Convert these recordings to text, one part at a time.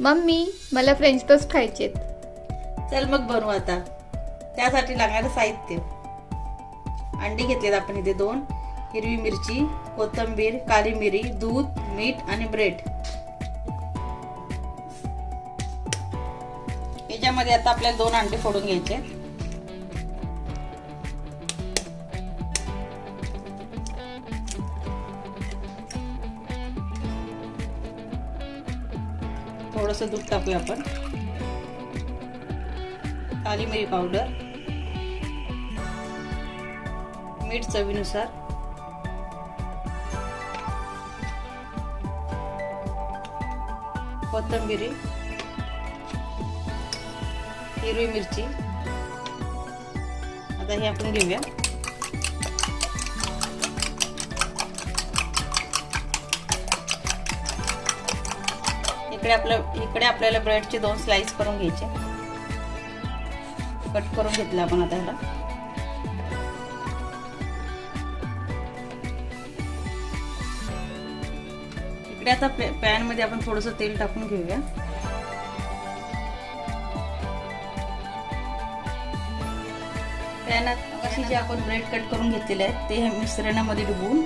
Mummy मला French toast खायचेत. चल मग बनवू आता. त्यासाठी लागणारं साहित्य: अंडी घेतलेत आपण इथे 2, हिरवी मिरची, कोथिंबीर, काली मिरी, दूध, मीठ आणि ब्रेड. याच्यामध्ये आता आपल्याला 2 अंडे फोडून घ्यायचे. थोडंसं दूध टाकूया आपण. काली मिरी पावडर, मीठ चवीनुसार, कोथिंबीर, हिरवी मिरची. आता हे आपण घेऊया. इकडे आपल्याला ब्रेडचे 2 स्लाइस करून घ्यायचे. कट करून घेतलं आपण आता ह्याला. इकडे आता पॅन मध्ये आपण थोडंसं तेल टाकून घेऊया. पॅनात अशी जे आपण ब्रेड कट करून घेतलेले आहेत ते ह्या मिश्रणामध्ये डुबवून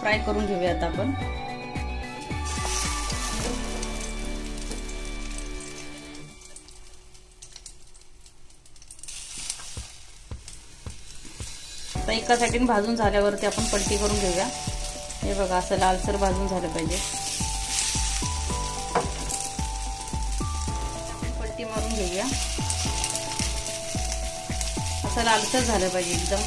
फ्राय करून घेऊया आता आपण. आता एका साईडने भाजून झाल्यावरती आपण पलटी करून घेऊया. हे बघा असं लालसर भाजून झालं पाहिजे. पलटी मारून घेऊया. असं लालसर झालं पाहिजे एकदम.